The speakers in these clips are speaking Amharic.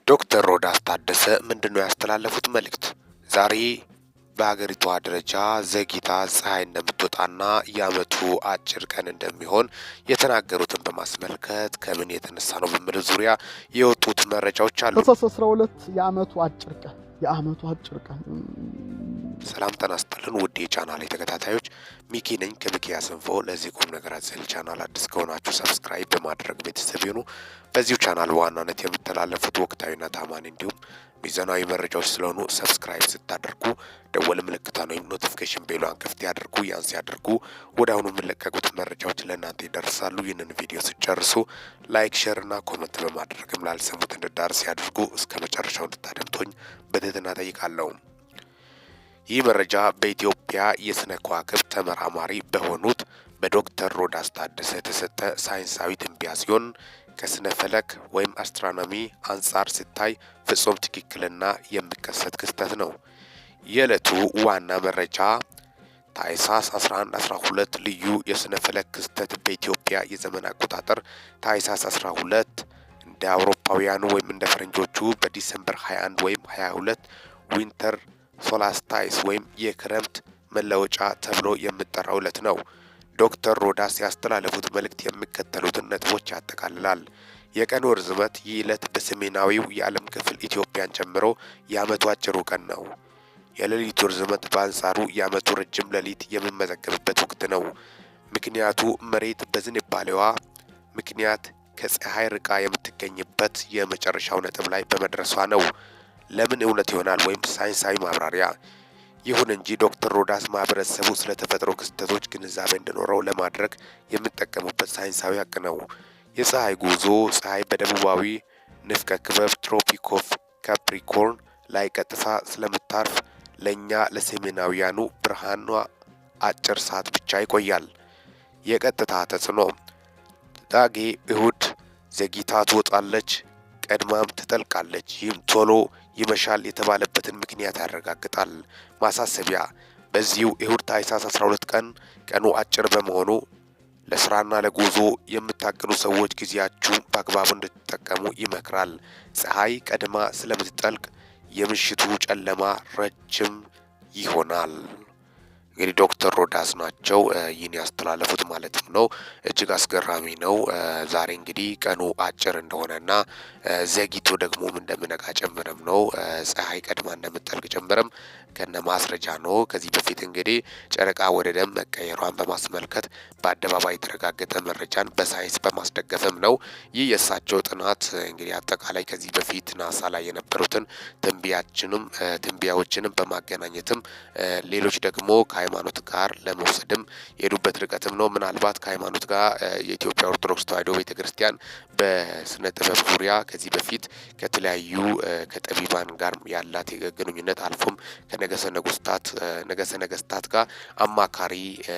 ዶክተር ሮዳስ ታደሰ ምንድነው ያስተላለፉት መልእክት? ዛሬ በሀገሪቷ ደረጃ ዘግይታ ፀሐይ እንደምትወጣና የዓመቱ አጭር ቀን እንደሚሆን የተናገሩትን በማስመልከት ከምን የተነሳ ነው በሚል ዙሪያ የወጡት መረጃዎች አሉ። ታኅሳስ 12 የዓመቱ አጭር ቀን ሰላም ጤና ይስጥልን ውድ የቻናሌ ተከታታዮች፣ ሚኪ ነኝ ከሚኪያስ ኢንፎ። ለዚህ ቁም ነገር አዘል ቻናል አዲስ ከሆናችሁ ሰብስክራይብ በማድረግ ቤተሰብ ይሁኑ። በዚሁ ቻናል በዋናነት የሚተላለፉት ወቅታዊና ታማኝ እንዲሁም ሚዛናዊ መረጃዎች ስለሆኑ ሰብስክራይብ ስታደርጉ ደወል ምልክቷን ወይም ኖቲፊኬሽን ቤሏን ክፍት ያድርጉ። ያን ሲያደርጉ ወደ አሁኑ የሚለቀቁት መረጃዎች ለእናንተ ይደርሳሉ። ይህንን ቪዲዮ ሲጨርሱ ላይክ፣ ሼር እና ኮመንት በማድረግም ላልሰሙት እንዲዳረስ ያድርጉ። እስከ መጨረሻው እንድታደምጡኝ በትህትና ጠይቃለሁ። ይህ መረጃ በኢትዮጵያ የስነ ከዋክብት ተመራማሪ በሆኑት በዶክተር ሮዳስ ታደሰ የተሰጠ ሳይንሳዊ ትንበያ ሲሆን ከስነ ፈለክ ወይም አስትሮኖሚ አንጻር ሲታይ ፍጹም ትክክልና የሚከሰት ክስተት ነው። የዕለቱ ዋና መረጃ ታኅሳስ 11-12 ልዩ የስነ ፈለክ ክስተት በኢትዮጵያ የዘመን አቆጣጠር ታኅሳስ 12 እንደ አውሮፓውያኑ ወይም እንደ ፈረንጆቹ በዲሴምበር 21 ወይም 22 ዊንተር ሶላስታይስ ወይም የክረምት መለወጫ ተብሎ የሚጠራው ዕለት ነው። ዶክተር ሮዳስ ያስተላለፉት መልእክት የሚከተሉትን ነጥቦች ያጠቃልላል። የቀኑ ርዝመት ይህ ዕለት በሰሜናዊው የዓለም ክፍል ኢትዮጵያን ጨምሮ የዓመቱ አጭሩ ቀን ነው። የሌሊቱ ርዝመት በአንጻሩ የዓመቱ ረጅም ሌሊት የሚመዘገብበት ወቅት ነው። ምክንያቱ መሬት በዝንባሌዋ ምክንያት ከፀሐይ ርቃ የምትገኝበት የመጨረሻው ነጥብ ላይ በመድረሷ ነው። ለምን እውነት ይሆናል ወይም ሳይንሳዊ ማብራሪያ። ይሁን እንጂ ዶክተር ሮዳስ ማህበረሰቡ ስለ ተፈጥሮ ክስተቶች ግንዛቤ እንዲኖረው ለማድረግ የሚጠቀሙበት ሳይንሳዊ ሀቅ ነው። የፀሐይ ጉዞ ፀሐይ በደቡባዊ ንፍቀ ክበብ ትሮፒክ ኦፍ ካፕሪኮርን ላይ ቀጥታ ስለምታርፍ ለእኛ ለሰሜናውያኑ ብርሃኗ አጭር ሰዓት ብቻ ይቆያል። የቀጥታ ተጽዕኖ ዳጌ እሁድ ዘግይታ ትወጣለች፣ ቀድማም ትጠልቃለች። ይህም ቶሎ ይመሻል የተባለበትን ምክንያት ያረጋግጣል። ማሳሰቢያ፣ በዚሁ እሁድ ታኅሳስ 12 ቀን ቀኑ አጭር በመሆኑ ለስራና ለጉዞ የምታቅዱ ሰዎች ጊዜያችሁን በአግባቡ እንድትጠቀሙ ይመክራል። ፀሐይ ቀድማ ስለምትጠልቅ የምሽቱ ጨለማ ረጅም ይሆናል። እንግዲህ ዶክተር ሮዳስ ናቸው ይህን ያስተላለፉት ማለትም ነው። እጅግ አስገራሚ ነው። ዛሬ እንግዲህ ቀኑ አጭር እንደሆነና ዘግይቶ ደግሞ እንደምነጋ ጨምረም ነው። ፀሐይ ቀድማ እንደምትጠልቅ ጨምረም ከነ ማስረጃ ነው። ከዚህ በፊት እንግዲህ ጨረቃ ወደ ደም መቀየሯን በማስመልከት በአደባባይ የተረጋገጠ መረጃን በሳይንስ በማስደገፍም ነው። ይህ የእሳቸው ጥናት እንግዲህ አጠቃላይ ከዚህ በፊት ናሳ ላይ የነበሩትን ትንበያዎችንም በማገናኘትም ሌሎች ደግሞ ከሃይማኖት ጋር ለመውሰድም የሄዱበት ርቀትም ነው። ምናልባት ከሃይማኖት ጋር የኢትዮጵያ ኦርቶዶክስ ተዋሕዶ ቤተክርስቲያን በስነ ጥበብ ዙሪያ ከዚህ በፊት ከተለያዩ ከጠቢባን ጋር ያላት ግንኙነት አልፎም ከነገሰ ነገስታት ጋር አማካሪ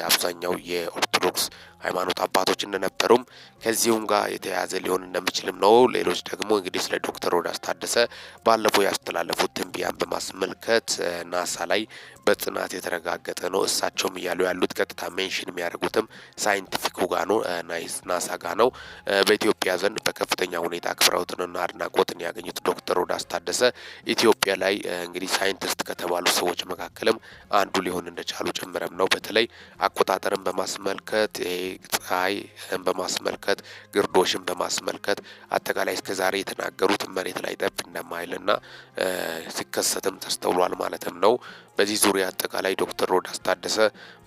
አብዛኛው የኦርቶዶክስ ሃይማኖት አባቶች እንደነበሩም ከዚሁም ጋር የተያያዘ ሊሆን እንደሚችልም ነው። ሌሎች ደግሞ እንግዲህ ስለ ዶክተር ሮዳስ ታደሰ ባለፈው ያስተላለፉት ትንበያን በማስመልከት ናሳ ላይ በጥናት የተረጋገጠ ነው። እሳቸውም እያሉ ያሉት ቀጥታ ሜንሽን የሚያደርጉትም ሳይንቲፊኩ ጋር ነው፣ ናሳ ጋር ነው። በኢትዮጵያ ዘንድ በከፍተኛ ሁኔታ አክብሮትንና አድናቆትን ያገኙት ዶክተር ሮዳስ ታደሰ ኢትዮጵያ ላይ እንግዲህ ሳይንቲስት ከተባሉ ሰዎች መካከልም አንዱ ሊሆን እንደቻሉ ጭምርም ነው። በተለይ አቆጣጠርን በማስመልከት ፀሐይን በማስመልከት ግርዶሽን በማስመልከት አጠቃላይ እስከዛሬ የተናገሩት መሬት ላይ ጠብ እንደማይልና ሲከሰትም ተስተውሏል ማለትም ነው። በዚህ ዙሪያ አጠቃላይ ዶክተር ሮዳስ ታደሰ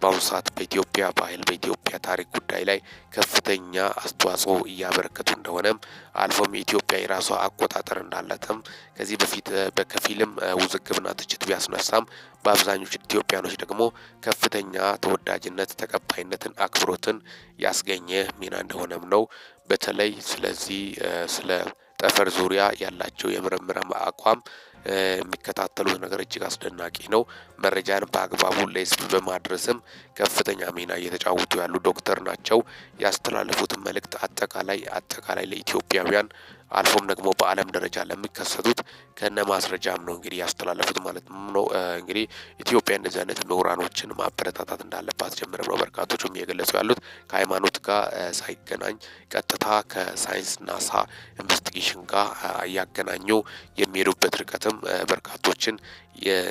በአሁኑ ሰዓት በኢትዮጵያ ባህል በኢትዮጵያ ታሪክ ጉዳይ ላይ ከፍተኛ አስተዋጽኦ እያበረከቱ እንደሆነም አልፎም የኢትዮጵያ የራሷ አቆጣጠር እንዳላትም ከዚህ በፊት በከፊልም ውዝግብና ትችት ቢያስነሳም በአብዛኞቹ ኢትዮጵያኖች ደግሞ ከፍተኛ ተወዳጅነት፣ ተቀባይነትን፣ አክብሮትን ያስገኘ ሚና እንደሆነም ነው። በተለይ ስለዚህ ስለ ጠፈር ዙሪያ ያላቸው የምርምር አቋም የሚከታተሉት ነገር እጅግ አስደናቂ ነው። መረጃን በአግባቡ ለህዝብ በማድረስም ከፍተኛ ሚና እየተጫወቱ ያሉ ዶክተር ናቸው። ያስተላለፉትን መልእክት አጠቃላይ ለኢትዮጵያውያን አልፎም ደግሞ በዓለም ደረጃ ለሚከሰቱት ከነ ማስረጃም ነው እንግዲህ ያስተላለፉት ማለት ነው። እንግዲህ ኢትዮጵያ እንደዚህ አይነት ምሁራኖችን ማበረታታት እንዳለባት ጀምረም ነው በርካቶቹም እየገለጹ ያሉት። ከሃይማኖት ጋር ሳይገናኝ ቀጥታ ከሳይንስ ናሳ ኢንቨስቲጌሽን ጋር እያገናኙ የሚሄዱበት ርቀትም በርካቶችን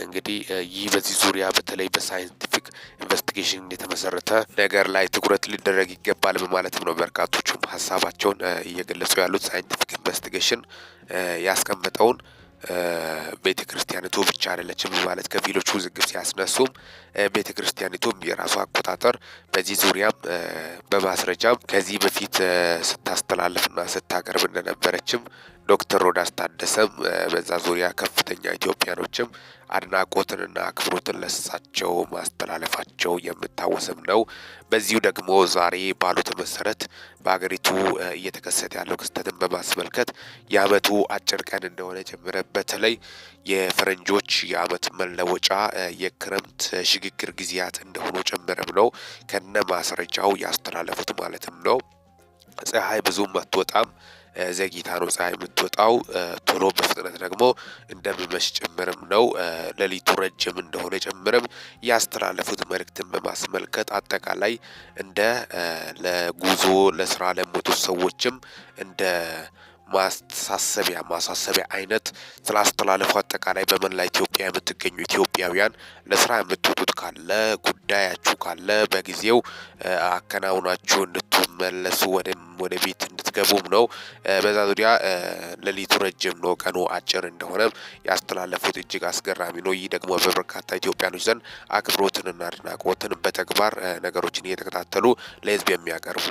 እንግዲህ ይህ በዚህ ዙሪያ በተለይ በሳይንቲፊክ ኢንቨስቲጌሽን የተመሰረተ ነገር ላይ ትኩረት ሊደረግ ይገባል በማለትም ነው በርካቶቹም ሀሳባቸውን እየገለጹ ያሉት። ሳይንቲፊክ ኢንቨስቲጌሽን ያስቀመጠውን ቤተ ክርስቲያኒቱ ብቻ አይደለችም ማለት ከፊሎቹ ውዝግብ ሲያስነሱም ቤተ ክርስቲያኒቱም የራሷ አቆጣጠር በዚህ ዙሪያም በማስረጃም ከዚህ በፊት ስታስተላልፍና ስታቀርብ እንደነበረችም ዶክተር ሮዳስ ታደሰም በዛ ዙሪያ ከፍተኛ ኢትዮጵያኖችም አድናቆትንና አክብሮትን ለሳቸው ማስተላለፋቸው የምታወስም ነው። በዚሁ ደግሞ ዛሬ ባሉት መሰረት በሀገሪቱ እየተከሰተ ያለው ክስተትን በማስመልከት የዓመቱ አጭር ቀን እንደሆነ ጀምረ በተለይ የፈረንጆች የዓመት መለወጫ የክረምት ሽግግር ጊዜያት እንደሆኑ ጨምረም ነው ከነ ማስረጃው ያስተላለፉት ማለትም ነው። ፀሐይ ብዙም አትወጣም፣ ዘግይታ ነው ፀሐይ የምትወጣው። ቶሎ በፍጥነት ደግሞ እንደሚመሽ ጭምርም ነው። ሌሊቱ ረጅም እንደሆነ ጭምርም ያስተላለፉት መልእክትን በማስመልከት አጠቃላይ እንደ ለጉዞ ለስራ ለሞቱት ሰዎችም እንደ ማሳሰቢያ አይነት ስላስተላለፉ አጠቃላይ በመላ ኢትዮጵያ የምትገኙ ኢትዮጵያውያን ለስራ የምትወጡት ካለ ጉዳያችሁ ካለ በጊዜው አከናውናችሁ እንድትመለሱ ወደ ቤት እንድትገቡም ነው። በዛ ዙሪያ ሌሊቱ ረጅም ነው፣ ቀኑ አጭር እንደሆነ ያስተላለፉት እጅግ አስገራሚ ነው። ይህ ደግሞ በበርካታ ኢትዮጵያኖች ዘንድ አክብሮትንና አድናቆትን በተግባር ነገሮችን እየተከታተሉ ለሕዝብ የሚያቀርቡ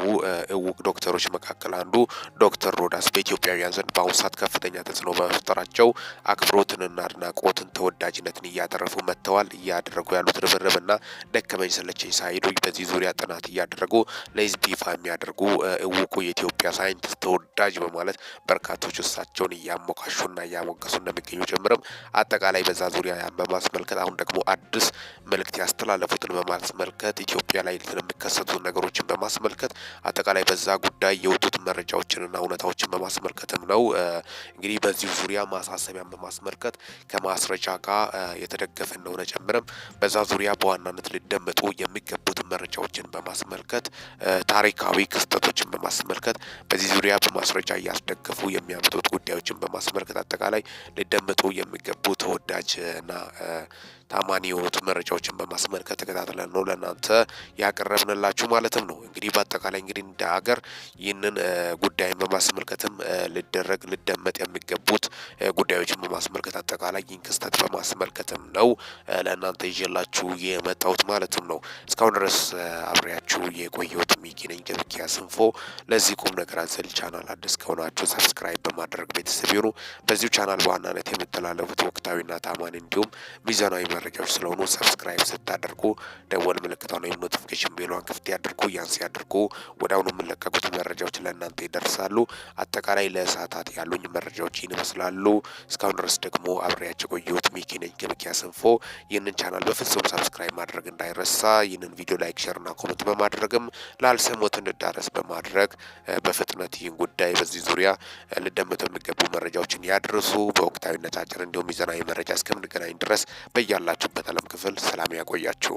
እውቅ ዶክተሮች መካከል አንዱ ዶክተር ሮዳስ በኢትዮጵያውያን ዘንድ በአሁኑ ሰዓት ከፍተኛ ተጽዕኖ በመፍጠራቸው አክብሮትንና አድናቆትን ተወዳጅነትን እያተረፉ መጥተዋል። እያደረጉ ያሉት ርብርብና ደከመኝ ሰለቸኝ ሳይሉ በዚህ ዙሪያ ጥናት እያደረጉ ለሕዝብ ይፋ የሚያደርጉ እውቁ የኢትዮጵያ ሳይንቲስት ተወዳጅ በማለት በርካቶች እሳቸውን እያሞካሹና እያሞገሱ እንደሚገኙ ጭምርም አጠቃላይ በዛ ዙሪያ ያን በማስመልከት አሁን ደግሞ አዲስ መልእክት ያስተላለፉትን በማስመልከት ኢትዮጵያ ላይ የሚከሰቱ ነገሮችን በማስመልከት አጠቃላይ በዛ ጉዳይ የወጡት መረጃዎችንና እውነታዎችን በማስመልከትም ነው። እንግዲህ በዚህ ዙሪያ ማሳሰቢያን በማስመልከት ከማስረጃ ጋር የተደገፈ እንደሆነ ጨምረም በዛ ዙሪያ በዋናነት ሊደመጡ የሚገቡትን መረጃዎችን በማስመልከት ታሪካዊ ክስተቶችን በማስመልከት በዚህ ዙሪያ በማስረጃ እያስደገፉ የሚያመጡት ጉዳዮችን በማስመልከት አጠቃላይ ሊደመጡ የሚገቡ ተወዳጅና ታማኒ የሆኑት መረጃዎችን በማስመልከት ተከታትለን ነው ለእናንተ ያቀረብንላችሁ ማለትም ነው። እንግዲህ በአጠቃላይ እንግዲህ እንደ ሀገር ይህንን ጉዳይን በማስመልከትም ሊደመጥ የሚገቡት ጉዳዮችን በማስመልከት አጠቃላይ ይህን ክስተት በማስመልከትም ነው ለእናንተ ይዤላችሁ የመጣሁት ማለትም ነው። እስካሁን ድረስ አብሬያችሁ የቆየሁት ሚኪ ነኝ ከሚኪያስ ኢንፎ። ለዚህ ቁም ነገር አዘል ቻናል አዲስ ከሆናችሁ ሰብስክራይብ በማድረግ ቤተሰብ ይሁኑ። በዚሁ ቻናል በዋናነት የሚተላለፉት ወቅታዊና ታማኒ እንዲሁም ሚዛናዊ መረጃዎች ስለሆኑ ሰብስክራይብ ስታደርጉ ደወል ምልክቷን ወይም ኖቲፊኬሽን ቤሏን ክፍት ያድርጉ። ያንስ ያድርጉ። ወደ አሁኑ የምለቀቁት መረጃዎች ለእናንተ ይደርሳሉ። አጠቃላይ ለሰዓታት ያሉኝ መረጃዎች ይህን ይመስላሉ። እስካሁን ድረስ ደግሞ አብሬያቸው ቆየሁት ሚኪ ነኝ ከሚኪያስ ኢንፎ። ይህንን ቻናል በፍጹም ሰብስክራይብ ማድረግ እንዳይረሳ። ይህንን ቪዲዮ ላይክ፣ ሼር እና ኮሜንት በማድረግም ላልሰሙት እንዲዳረስ በማድረግ በፍጥነት ይህን ጉዳይ በዚህ ዙሪያ ሊደመጡ የሚገቡ መረጃዎችን ያድርሱ። በወቅታዊነት አጭር እንዲሁም ሚዛናዊ መረጃ እስከምንገናኝ ድረስ በያላችሁበት ዓለም ክፍል ሰላም ያቆያችሁ።